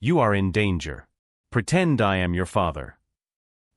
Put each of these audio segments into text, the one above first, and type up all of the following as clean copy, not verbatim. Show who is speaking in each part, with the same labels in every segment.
Speaker 1: You are in danger. Pretend I am your father."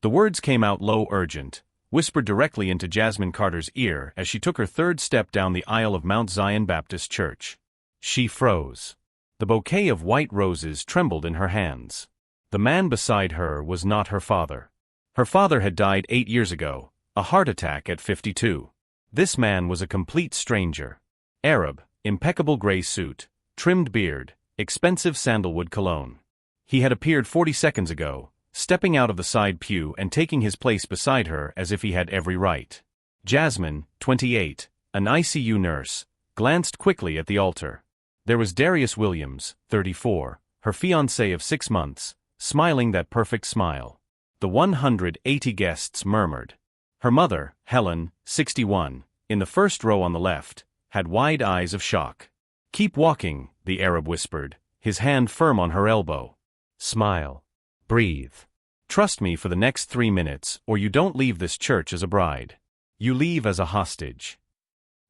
Speaker 1: The words came out low, urgent, whispered directly into Jasmine Carter's ear as she took her third step down the aisle of Mount Zion Baptist Church. She froze. The bouquet of white roses trembled in her hands. The man beside her was not her father. Her father had died 8 years ago, a heart attack at 52. This man was a complete stranger. Arab, impeccable gray suit, trimmed beard, expensive sandalwood cologne. He had appeared 40 seconds ago, stepping out of the side pew and taking his place beside her as if he had every right. Jasmine, 28, an ICU nurse, glanced quickly at the altar. There was Darius Williams, 34, her fiancé of 6 months, smiling that perfect smile. The 180 guests murmured. Her mother, Helen, 61, in the first row on the left, had wide eyes of shock. "Keep walking," the Arab whispered, his hand firm on her elbow. "Smile. Breathe. Trust me for the next 3 minutes, or you don't leave this church as a bride. You leave as a hostage."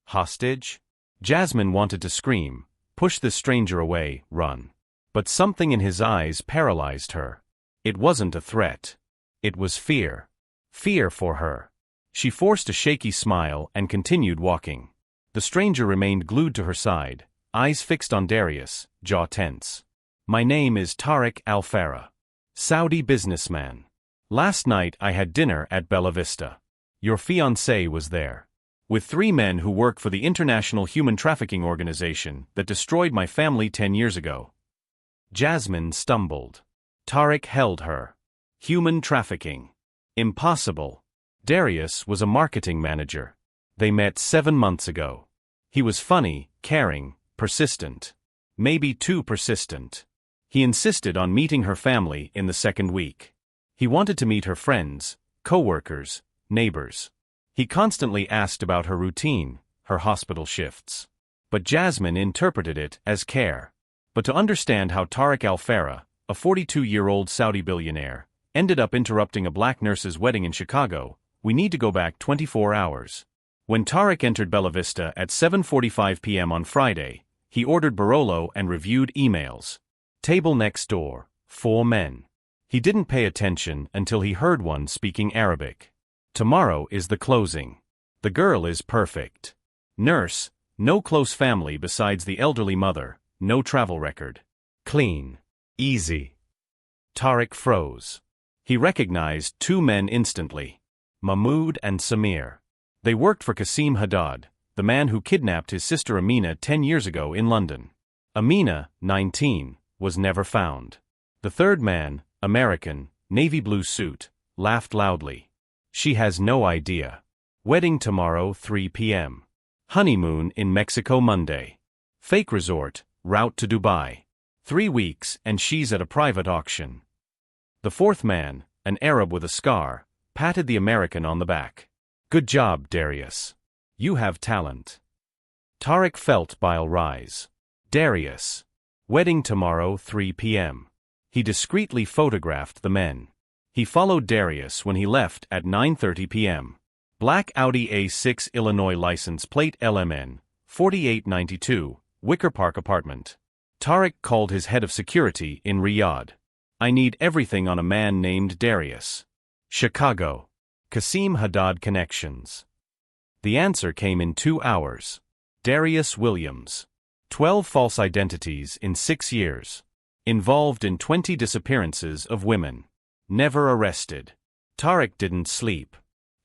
Speaker 1: Hostage? Jasmine wanted to scream, push this stranger away, run. But something in his eyes paralyzed her. It wasn't a threat. It was fear. Fear for her. She forced a shaky smile and continued walking. The stranger remained glued to her side, eyes fixed on Darius, jaw tense. "My name is Tariq Al-Farah. Saudi businessman. Last night I had dinner at Bella Vista. Your fiancé was there. With 3 men who work for the international human trafficking organization that destroyed my family 10 years ago." Jasmine stumbled. Tariq held her. Human trafficking. Impossible. Darius was a marketing manager. They met 7 months ago. He was funny, caring, persistent. Maybe too persistent. He insisted on meeting her family in the second week. He wanted to meet her friends, co-workers, neighbors. He constantly asked about her routine, her hospital shifts. But Jasmine interpreted it as care. But to understand how Tariq Al-Farah, a 42-year-old Saudi billionaire, ended up interrupting a black nurse's wedding in Chicago, we need to go back 24 hours. When Tariq entered Bella Vista at 7:45 p.m. on Friday, he ordered Barolo and reviewed emails. Table next door, 4 men. He didn't pay attention until he heard one speaking Arabic. "Tomorrow is the closing. The girl is perfect. Nurse, no close family besides the elderly mother, no travel record. Clean. Easy." Tariq froze. He recognized 2 men instantly. Mahmoud and Samir. They worked for Qasim Haddad, the man who kidnapped his sister Amina 10 years ago in London. Amina, 19, was never found. The third man, American, navy blue suit, laughed loudly. "She has no idea. Wedding tomorrow 3 p.m. Honeymoon in Mexico Monday. Fake resort, route to Dubai. 3 weeks and she's at a private auction." The fourth man, an Arab with a scar, patted the American on the back. "Good job, Darius. You have talent." Tariq felt bile rise. Darius. Wedding tomorrow 3 p.m. He discreetly photographed the men. He followed Darius when he left at 9:30 p.m. Black Audi A6 Illinois license plate LMN, 4892, Wicker Park apartment. Tariq called his head of security in Riyadh. "I need everything on a man named Darius. Chicago. Qasim Haddad connections." The answer came in 2 hours. Darius Williams. 12 false identities in 6 years. Involved in 20 disappearances of women. Never arrested. Tariq didn't sleep.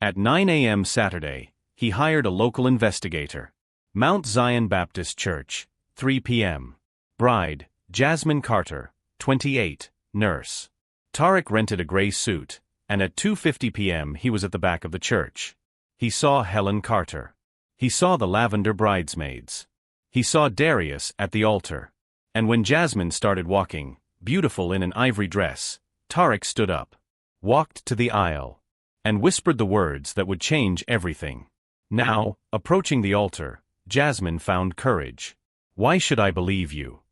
Speaker 1: At 9 a.m. Saturday, he hired a local investigator. Mount Zion Baptist Church, 3 p.m. Bride, Jasmine Carter, 28, nurse. Tariq rented a gray suit, and at 2:50 p.m. he was at the back of the church. He saw Helen Carter. He saw the lavender bridesmaids. He saw Darius at the altar. And when Jasmine started walking, beautiful in an ivory dress, Tariq stood up, walked to the aisle, and whispered the words that would change everything. Now, approaching the altar, Jasmine found courage. "Why should I believe you?"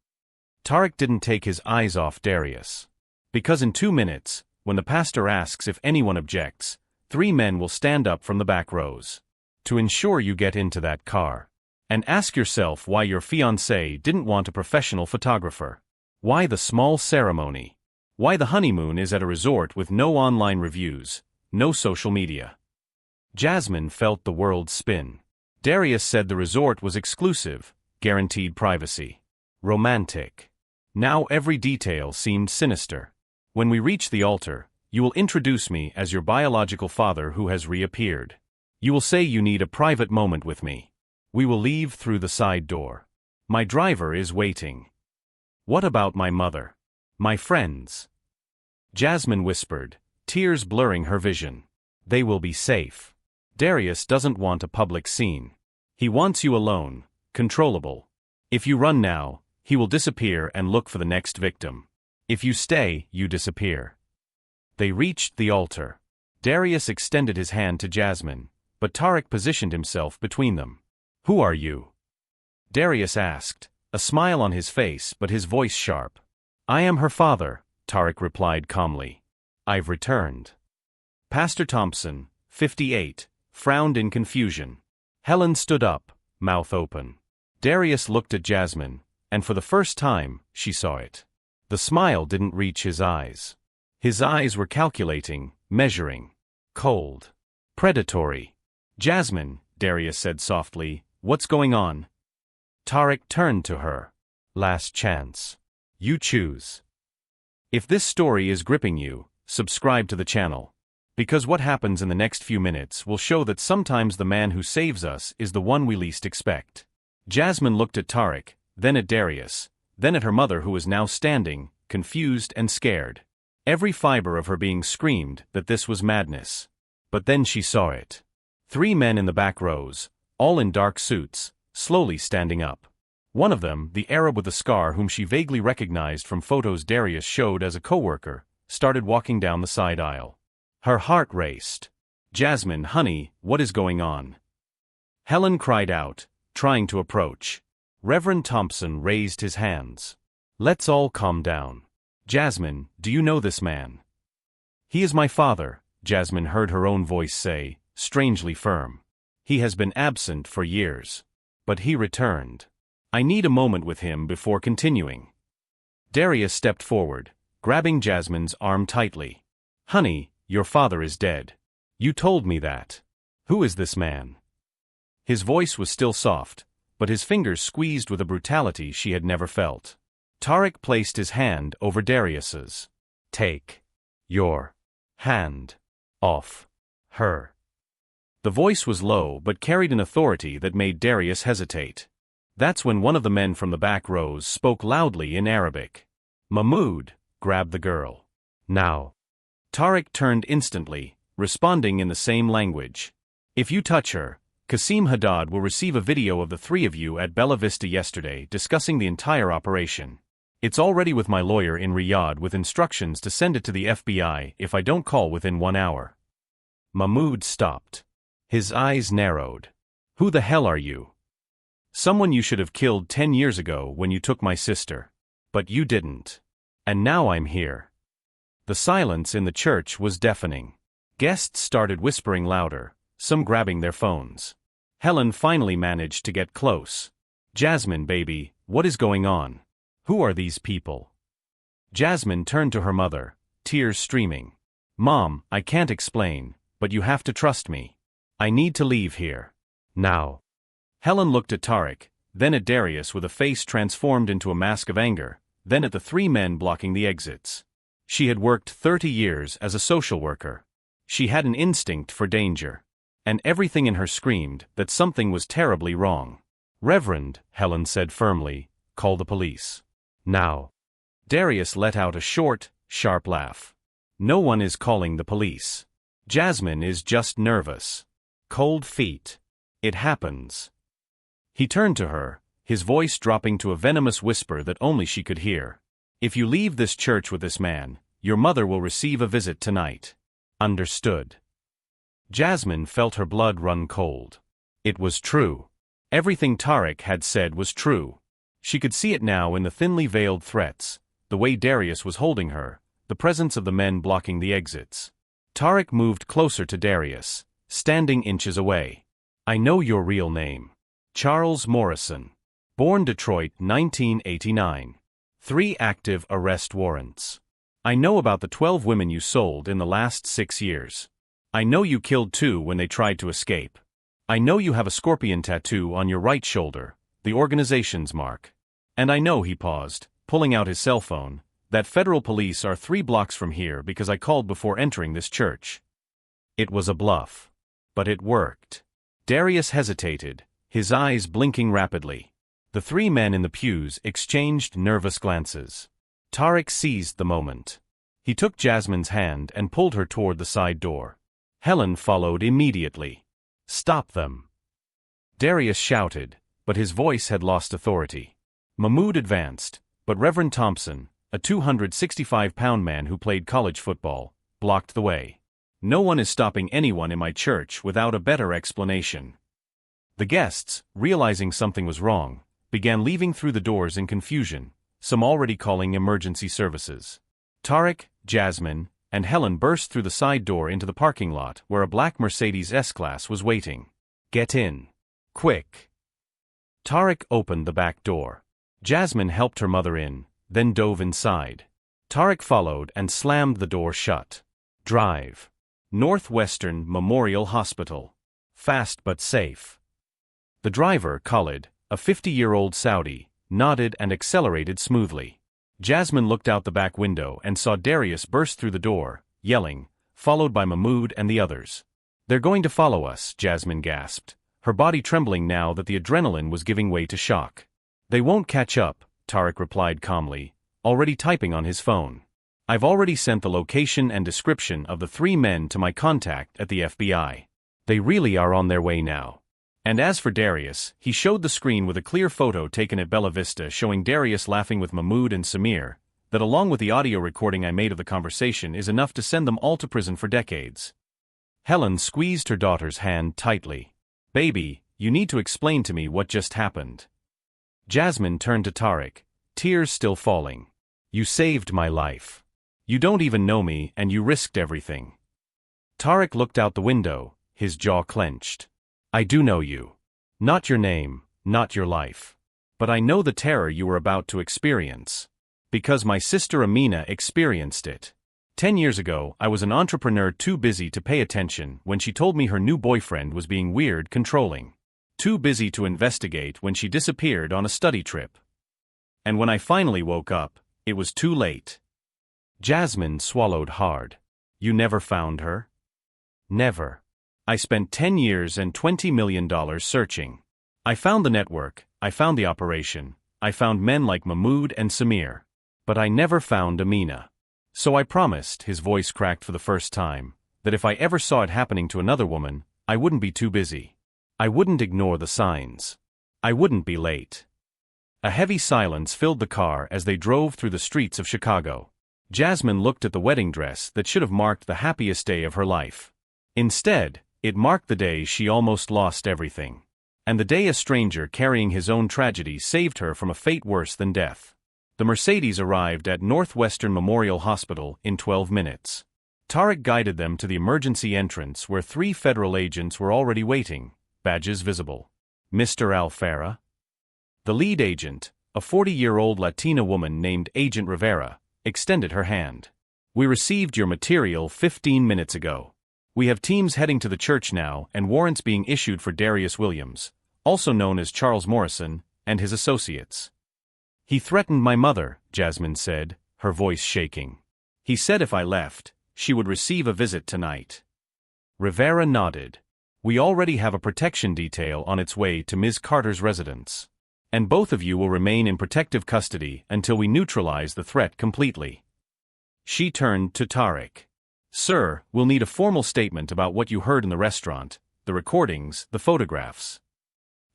Speaker 1: Tariq didn't take his eyes off Darius. Because in 2 minutes, when the pastor asks if anyone objects, 3 men will stand up from the back rows. To ensure you get into that car. And ask yourself why your fiancé didn't want a professional photographer. Why the small ceremony? Why the honeymoon is at a resort with no online reviews, no social media? Jasmine felt the world spin. Darius said the resort was exclusive, guaranteed privacy. Romantic. Now every detail seemed sinister. When we reach the altar, you will introduce me as your biological father who has reappeared. You will say you need a private moment with me. We will leave through the side door. My driver is waiting. What about my mother? My friends? Jasmine whispered, tears blurring her vision. They will be safe. Darius doesn't want a public scene. He wants you alone, controllable. If you run now, he will disappear and look for the next victim. If you stay, you disappear. They reached the altar. Darius extended his hand to Jasmine, but Tariq positioned himself between them. Who are you? Darius asked, a smile on his face but his voice sharp. I am her father, Tariq replied calmly. I've returned. Pastor Thompson, 58, frowned in confusion. Helen stood up, mouth open. Darius looked at Jasmine, and for the first time, she saw it. The smile didn't reach his eyes. His eyes were calculating, measuring. Cold. Predatory. Jasmine, Darius said softly, what's going on? Tariq turned to her. Last chance. You choose. If this story is gripping you, subscribe to the channel. Because what happens in the next few minutes will show that sometimes the man who saves us is the one we least expect. Jasmine looked at Tariq, then at Darius, then at her mother who was now standing, confused and scared. Every fiber of her being screamed that this was madness. But then she saw it. 3 men in the back rows, all in dark suits, slowly standing up. One of them, the Arab with a scar whom she vaguely recognized from photos Darius showed as a co-worker, started walking down the side aisle. Her heart raced. Jasmine, honey, what is going on? Helen cried out, trying to approach. Reverend Thompson raised his hands. Let's all calm down. Jasmine, do you know this man? He is my father, Jasmine heard her own voice say, strangely firm. He has been absent for years. But he returned. I need a moment with him before continuing. Darius stepped forward, grabbing Jasmine's arm tightly. Honey, your father is dead. You told me that. Who is this man? His voice was still soft, but his fingers squeezed with a brutality she had never felt. Tariq placed his hand over Darius's. Take your hand off her. The voice was low but carried an authority that made Darius hesitate. That's when one of the men from the back rows spoke loudly in Arabic. Mahmoud, grab the girl. Now. Tariq turned instantly, responding in the same language. If you touch her, Qasim Haddad will receive a video of the 3 of you at Bella Vista yesterday discussing the entire operation. It's already with my lawyer in Riyadh with instructions to send it to the FBI if I don't call within 1 hour. Mahmoud stopped. His eyes narrowed. Who the hell are you? Someone you should have killed 10 years ago when you took my sister. But you didn't. And now I'm here. The silence in the church was deafening. Guests started whispering louder, some grabbing their phones. Helen finally managed to get close. Jasmine, baby, what is going on? Who are these people? Jasmine turned to her mother, tears streaming. Mom, I can't explain, but you have to trust me. I need to leave here. Now. Helen looked at Tariq, then at Darius with a face transformed into a mask of anger, then at the 3 men blocking the exits. She had worked 30 years as a social worker. She had an instinct for danger. And everything in her screamed that something was terribly wrong. Reverend, Helen said firmly, call the police. Now. Darius let out a short, sharp laugh. No one is calling the police. Jasmine is just nervous. Cold feet. It happens. He turned to her, his voice dropping to a venomous whisper that only she could hear. If you leave this church with this man, your mother will receive a visit tonight. Understood. Jasmine felt her blood run cold. It was true. Everything Tariq had said was true. She could see it now in the thinly veiled threats, the way Darius was holding her, the presence of the men blocking the exits. Tariq moved closer to Darius, standing inches away. I know your real name. Charles Morrison. Born Detroit, 1989. 3 active arrest warrants. I know about the 12 women you sold in the last 6 years. I know you killed 2 when they tried to escape. I know you have a scorpion tattoo on your right shoulder, the organization's mark. And I know," he paused, pulling out his cell phone, "that federal police are 3 blocks from here because I called before entering this church." It was a bluff. But it worked. Darius hesitated, his eyes blinking rapidly. The 3 men in the pews exchanged nervous glances. Tarek seized the moment. He took Jasmine's hand and pulled her toward the side door. Helen followed immediately. "Stop them!" Darius shouted, but his voice had lost authority. Mahmoud advanced, but Reverend Thompson, a 265-pound man who played college football, blocked the way. "No one is stopping anyone in my church without a better explanation." The guests, realizing something was wrong, began leaving through the doors in confusion, some already calling emergency services. Tarek, Jasmine, and Helen burst through the side door into the parking lot where a black Mercedes S-Class was waiting. "Get in. Quick." Tarek opened the back door. Jasmine helped her mother in, then dove inside. Tarek followed and slammed the door shut. "Drive. Northwestern Memorial Hospital. Fast but safe." The driver, Khalid, a 50-year-old Saudi, nodded and accelerated smoothly. Jasmine looked out the back window and saw Darius burst through the door, yelling, followed by Mahmoud and the others. "They're going to follow us," Jasmine gasped, her body trembling now that the adrenaline was giving way to shock. "They won't catch up," Tarek replied calmly, already typing on his phone. "I've already sent the location and description of the 3 men to my contact at the FBI. They really are on their way now." And as for Darius, he showed the screen with a clear photo taken at Bella Vista showing Darius laughing with Mahmoud and Samir, that along with the audio recording I made of the conversation is enough to send them all to prison for decades. Helen squeezed her daughter's hand tightly. "Baby, you need to explain to me what just happened." Jasmine turned to Tarek, tears still falling. "You saved my life. You don't even know me and you risked everything." Tarek looked out the window, his jaw clenched. "I do know you. Not your name, not your life. But I know the terror you were about to experience. Because my sister Amina experienced it. 10 years ago, I was an entrepreneur too busy to pay attention when she told me her new boyfriend was being weird, controlling. Too busy to investigate when she disappeared on a study trip. And when I finally woke up, it was too late." Jasmine swallowed hard. "You never found her?" "Never. I spent 10 years and $20 million searching. I found the network, I found the operation, I found men like Mahmoud and Samir. But I never found Amina. So I promised," his voice cracked for the first time, "that if I ever saw it happening to another woman, I wouldn't be too busy. I wouldn't ignore the signs. I wouldn't be late." A heavy silence filled the car as they drove through the streets of Chicago. Jasmine looked at the wedding dress that should have marked the happiest day of her life. Instead, it marked the day she almost lost everything. And the day a stranger carrying his own tragedy saved her from a fate worse than death. The Mercedes arrived at Northwestern Memorial Hospital in 12 minutes. Tarek guided them to the emergency entrance where 3 federal agents were already waiting, badges visible. "Mr. Alfara?" The lead agent, a 40-year-old Latina woman named Agent Rivera, extended her hand. "We received your material 15 minutes ago. We have teams heading to the church now and warrants being issued for Darius Williams, also known as Charles Morrison, and his associates." "He threatened my mother," Jasmine said, her voice shaking. "He said if I left, she would receive a visit tonight." Rivera nodded. "We already have a protection detail on its way to Ms. Carter's residence. And both of you will remain in protective custody until we neutralize the threat completely." She turned to Tarek. "Sir, we'll need a formal statement about what you heard in the restaurant, the recordings, the photographs."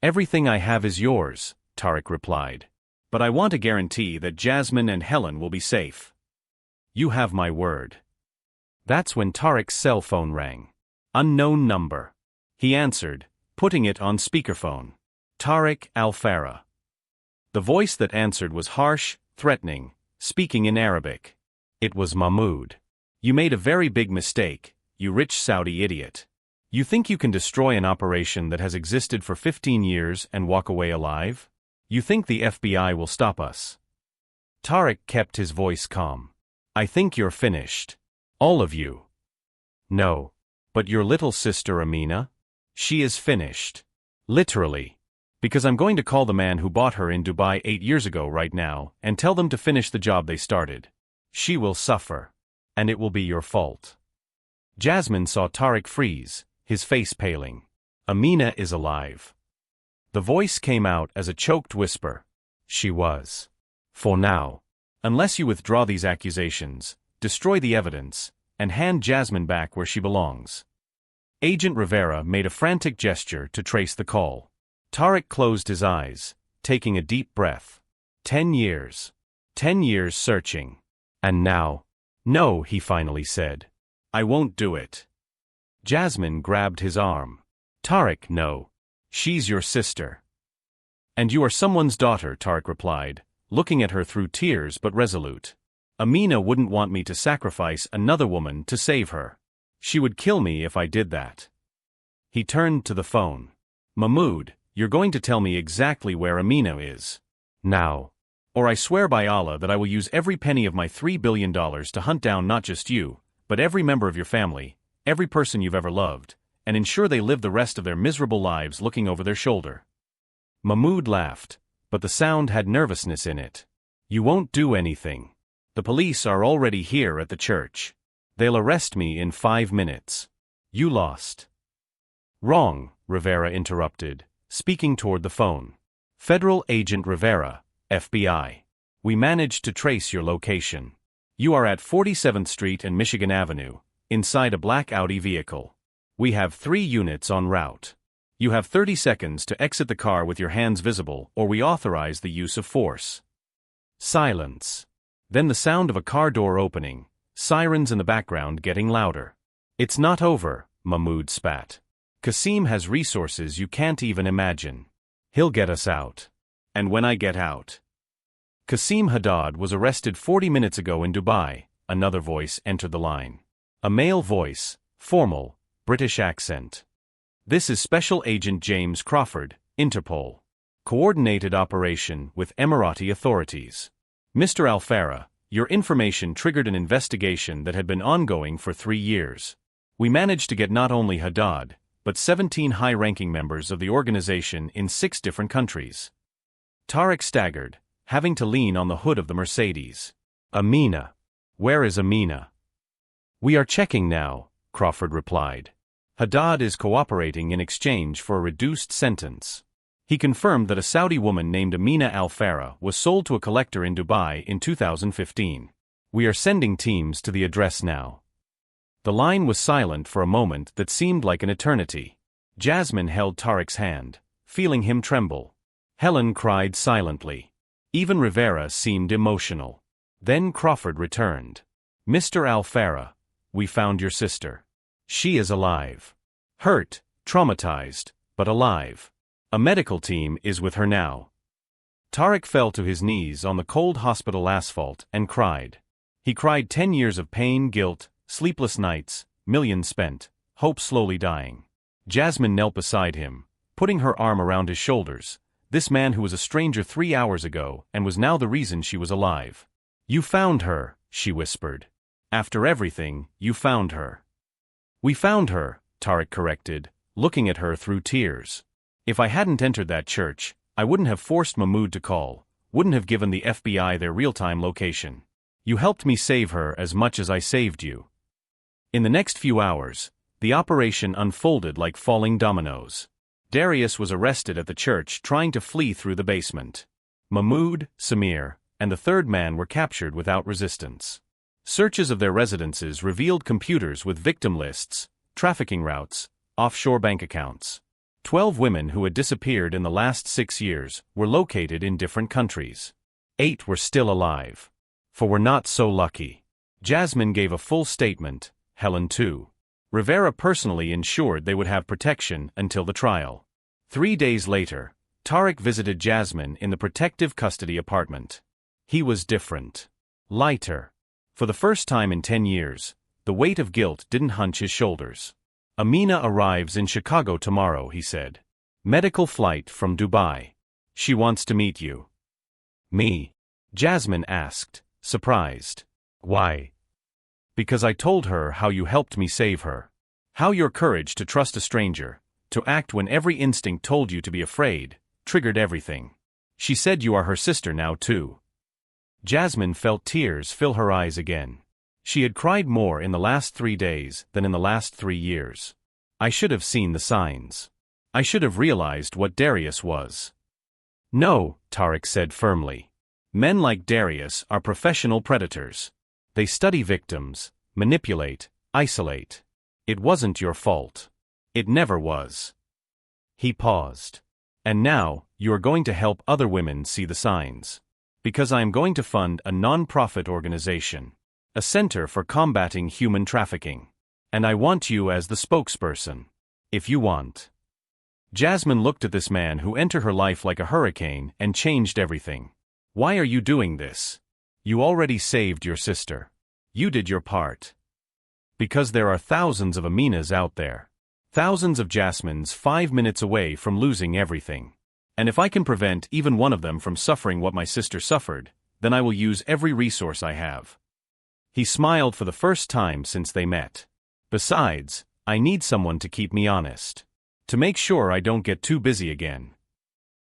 Speaker 1: "Everything I have is yours," Tarek replied. "But I want a guarantee that Jasmine and Helen will be safe." "You have my word." That's when Tarek's cell phone rang. Unknown number. He answered, putting it on speakerphone. "Tarek Alfara." The voice that answered was harsh, threatening, speaking in Arabic. It was Mahmoud. "You made a very big mistake, you rich Saudi idiot. You think you can destroy an operation that has existed for 15 years and walk away alive? You think the FBI will stop us?" Tariq kept his voice calm. I think you're finished. All of you. No. But your little sister Amina? She is finished. Literally. Because I'm going to call the man who bought her in Dubai 8 years ago right now and tell them to finish the job they started. She will suffer. And it will be your fault. Jasmine saw Tariq freeze, his face paling. Amina is alive. The voice came out as a choked whisper. She was. For now. Unless you withdraw these accusations, destroy the evidence, and hand Jasmine back where she belongs. Agent Rivera made a frantic gesture to trace the call. Tariq closed his eyes, taking a deep breath. 10 years. 10 years searching. And now? No, he finally said. I won't do it. Jasmine grabbed his arm. Tariq, no. She's your sister. And you are someone's daughter, Tariq replied, looking at her through tears but resolute. Amina wouldn't want me to sacrifice another woman to save her. She would kill me if I did that. He turned to the phone. Mahmoud, you're going to tell me exactly where Amina is. Now. Or I swear by Allah that I will use every penny of my $3 billion to hunt down not just you, but every member of your family, every person you've ever loved, and ensure they live the rest of their miserable lives looking over their shoulder. Mahmoud laughed, but the sound had nervousness in it. You won't do anything. The police are already here at the church. They'll arrest me in 5 minutes. You lost. Wrong, Rivera interrupted, speaking toward the phone. Federal Agent Rivera, FBI. We managed to trace your location. You are at 47th Street and Michigan Avenue, inside a black Audi vehicle. We have 3 units en route. You have 30 seconds to exit the car with your hands visible, or we authorize the use of force. Silence. Then the sound of a car door opening, sirens in the background getting louder. It's not over, Mahmoud spat. Qasim has resources you can't even imagine. He'll get us out. And when I get out. Qasim Haddad was arrested 40 minutes ago in Dubai, another voice entered the line. A male voice, formal, British accent. This is Special Agent James Crawford, Interpol. Coordinated operation with Emirati authorities. Mr. Al-Farah, your information triggered an investigation that had been ongoing for 3 years. We managed to get not only Haddad, but 17 high-ranking members of the organization in 6 different countries. Tariq staggered, having to lean on the hood of the Mercedes. Amina. Where is Amina? We are checking now, Crawford replied. Haddad is cooperating in exchange for a reduced sentence. He confirmed that a Saudi woman named Amina Al-Farah was sold to a collector in Dubai in 2015. We are sending teams to the address now. The line was silent for a moment that seemed like an eternity. Jasmine held Tariq's hand, feeling him tremble. Helen cried silently. Even Rivera seemed emotional. Then Crawford returned. Mr. Al-Farah, we found your sister. She is alive. Hurt, traumatized, but alive. A medical team is with her now. Tariq fell to his knees on the cold hospital asphalt and cried. He cried 10 years of pain, guilt, sleepless nights, millions spent, hope slowly dying. Jasmine knelt beside him, putting her arm around his shoulders. This man who was a stranger 3 hours ago and was now the reason she was alive. You found her, she whispered. After everything, you found her. We found her, Tariq corrected, looking at her through tears. If I hadn't entered that church, I wouldn't have forced Mahmoud to call, wouldn't have given the FBI their real-time location. You helped me save her as much as I saved you. In the next few hours, the operation unfolded like falling dominoes. Darius was arrested at the church trying to flee through the basement. Mahmoud, Samir, and the third man were captured without resistance. Searches of their residences revealed computers with victim lists, trafficking routes, offshore bank accounts. 12 women who had disappeared in the last 6 years were located in different countries. 8 were still alive. For we're not so lucky. Jasmine gave a full statement, Helen too. Rivera personally ensured they would have protection until the trial. 3 days later, Tariq visited Jasmine in the protective custody apartment. He was different. Lighter. For the first time in 10 years, the weight of guilt didn't hunch his shoulders. Amina arrives in Chicago tomorrow, he said. Medical flight from Dubai. She wants to meet you. Me. Jasmine asked, surprised. Why? Because I told her how you helped me save her. How your courage to trust a stranger, to act when every instinct told you to be afraid, triggered everything. She said you are her sister now too. Jasmine felt tears fill her eyes again. She had cried more in the last 3 days than in the last 3 years. I should have seen the signs. I should have realized what Darius was. No, Tarek said firmly. Men like Darius are professional predators. They study victims, manipulate, isolate. It wasn't your fault. It never was. He paused. And now, you are going to help other women see the signs. Because I am going to fund a non-profit organization. A center for combating human trafficking. And I want you as the spokesperson. If you want. Jasmine looked at this man who entered her life like a hurricane and changed everything. Why are you doing this? You already saved your sister. You did your part. Because there are thousands of Aminas out there. Thousands of Jasmines 5 minutes away from losing everything. And if I can prevent even one of them from suffering what my sister suffered, then I will use every resource I have. He smiled for the first time since they met. Besides, I need someone to keep me honest. To make sure I don't get too busy again.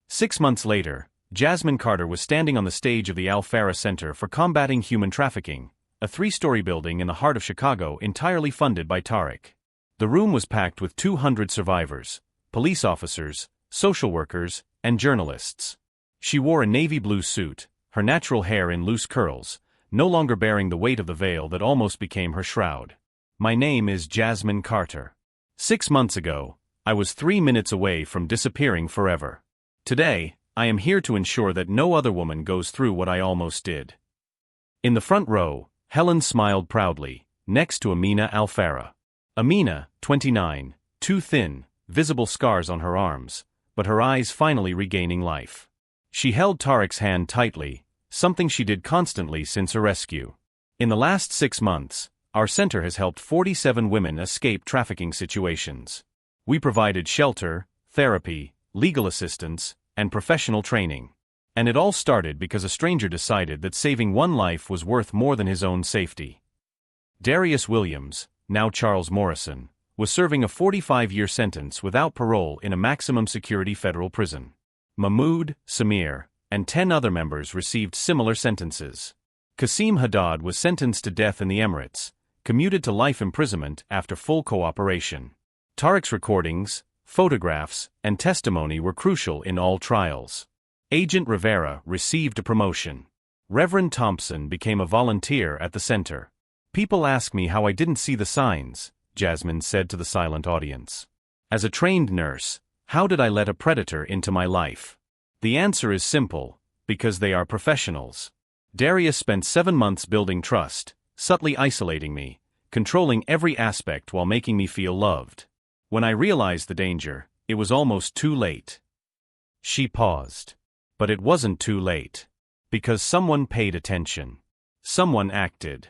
Speaker 1: 6 months later, Jasmine Carter was standing on the stage of the Al-Farah Center for Combating Human Trafficking, a 3-story building in the heart of Chicago entirely funded by Tarek. The room was packed with 200 survivors, police officers, social workers, and journalists. She wore a navy blue suit, her natural hair in loose curls, no longer bearing the weight of the veil that almost became her shroud. My name is Jasmine Carter. 6 months ago, I was 3 minutes away from disappearing forever. Today, I am here to ensure that no other woman goes through what I almost did. In the front row, Helen smiled proudly, next to Amina Al-Farah. Amina, 29, too thin, visible scars on her arms, but her eyes finally regaining life. She held Tarek's hand tightly, something she did constantly since her rescue. In the last 6 months, our center has helped 47 women escape trafficking situations. We provided shelter, therapy, legal assistance, and professional training. And it all started because a stranger decided that saving one life was worth more than his own safety. Darius Williams, now Charles Morrison, was serving a 45-year sentence without parole in a maximum security federal prison. Mahmoud, Samir, and 10 other members received similar sentences. Qasim Haddad was sentenced to death in the Emirates, commuted to life imprisonment after full cooperation. Tarek's recordings, photographs, and testimony were crucial in all trials. Agent Rivera received a promotion. Reverend Thompson became a volunteer at the center. People ask me how I didn't see the signs, Jasmine said to the silent audience. As a trained nurse, how did I let a predator into my life? The answer is simple, because they are professionals. Darius spent 7 months building trust, subtly isolating me, controlling every aspect while making me feel loved. When I realized the danger, it was almost too late. She paused. But it wasn't too late. Because someone paid attention. Someone acted.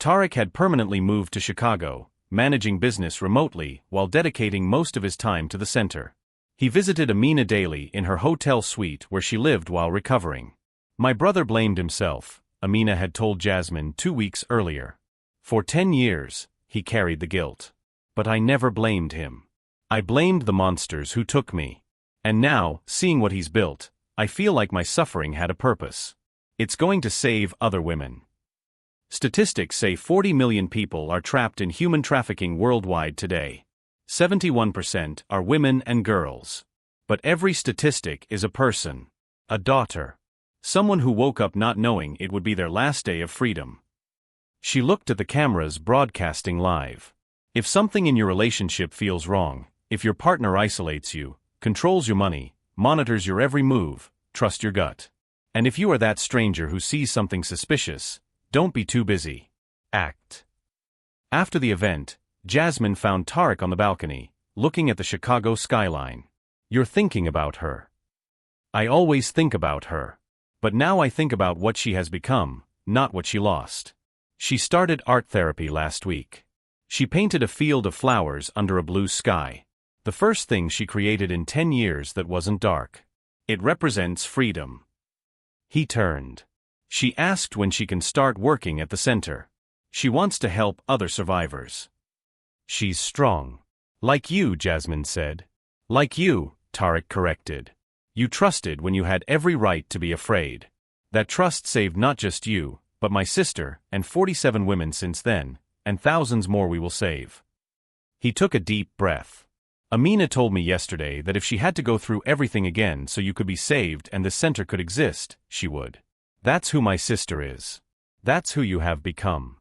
Speaker 1: Tarek had permanently moved to Chicago, managing business remotely while dedicating most of his time to the center. He visited Amina daily in her hotel suite where she lived while recovering. My brother blamed himself, Amina had told Jasmine 2 weeks earlier. For 10 years, he carried the guilt. But I never blamed him. I blamed the monsters who took me. And now, seeing what he's built, I feel like my suffering had a purpose. It's going to save other women. Statistics say 40 million people are trapped in human trafficking worldwide today. 71% are women and girls. But every statistic is a person. A daughter. Someone who woke up not knowing it would be their last day of freedom. She looked at the cameras broadcasting live. If something in your relationship feels wrong, if your partner isolates you, controls your money, monitors your every move, trust your gut. And if you are that stranger who sees something suspicious, don't be too busy. Act. After the event, Jasmine found Tarek on the balcony, looking at the Chicago skyline. You're thinking about her. I always think about her. But now I think about what she has become, not what she lost. She started art therapy last week. She painted a field of flowers under a blue sky. The first thing she created in 10 years that wasn't dark. It represents freedom. He turned. She asked when she can start working at the center. She wants to help other survivors. She's strong. Like you, Jasmine said. Like you, Tarek corrected. You trusted when you had every right to be afraid. That trust saved not just you, but my sister, and 47 women since then, and thousands more we will save. He took a deep breath. Amina told me yesterday that if she had to go through everything again so you could be saved and the center could exist, she would. That's who my sister is. That's who you have become.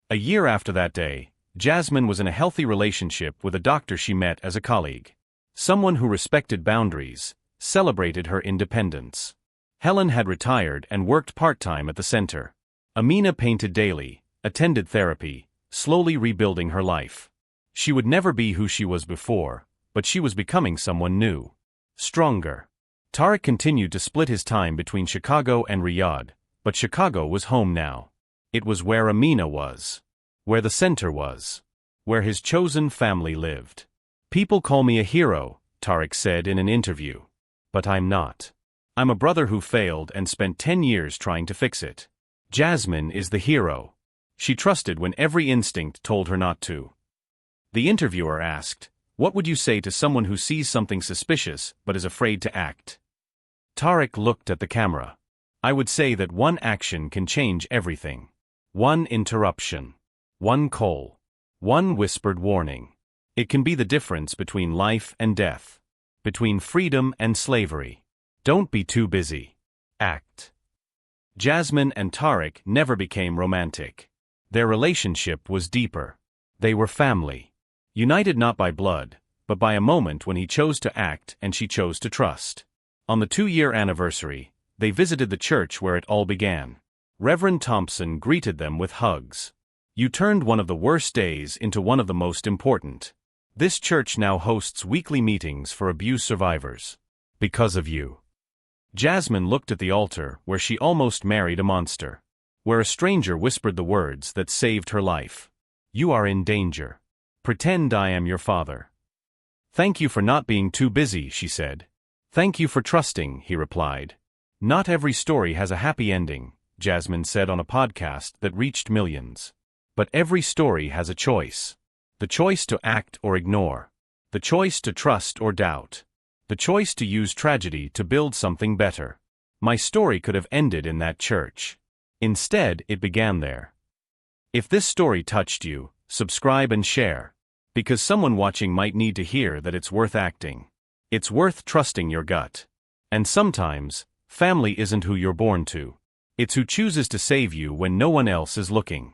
Speaker 1: A year after that day, Jasmine was in a healthy relationship with a doctor she met as a colleague. Someone who respected boundaries, celebrated her independence. Helen had retired and worked part-time at the center. Amina painted daily, attended therapy, slowly rebuilding her life. She would never be who she was before, but she was becoming someone new. Stronger. Tarek continued to split his time between Chicago and Riyadh, but Chicago was home now. It was where Amina was. Where the center was. Where his chosen family lived. People call me a hero, Tarek said in an interview. But I'm not. I'm a brother who failed and spent 10 years trying to fix it. Jasmine is the hero. She trusted when every instinct told her not to. The interviewer asked, "What would you say to someone who sees something suspicious but is afraid to act?" Tarek looked at the camera. "I would say that one action can change everything. One interruption. One call. One whispered warning. It can be the difference between life and death. Between freedom and slavery. Don't be too busy. Act." Jasmine and Tarek never became romantic. Their relationship was deeper. They were family. United not by blood, but by a moment when he chose to act and she chose to trust. On the 2-year anniversary, they visited the church where it all began. Reverend Thompson greeted them with hugs. "You turned one of the worst days into one of the most important. This church now hosts weekly meetings for abuse survivors. Because of you." Jasmine looked at the altar where she almost married a monster. Where a stranger whispered the words that saved her life. "You are in danger. Pretend I am your father." "Thank you for not being too busy," she said. "Thank you for trusting," he replied. "Not every story has a happy ending," Jasmine said on a podcast that reached millions. "But every story has a choice. The choice to act or ignore. The choice to trust or doubt. The choice to use tragedy to build something better. My story could have ended in that church. Instead, it began there." If this story touched you, subscribe and share. Because someone watching might need to hear that it's worth acting. It's worth trusting your gut. And sometimes, family isn't who you're born to. It's who chooses to save you when no one else is looking.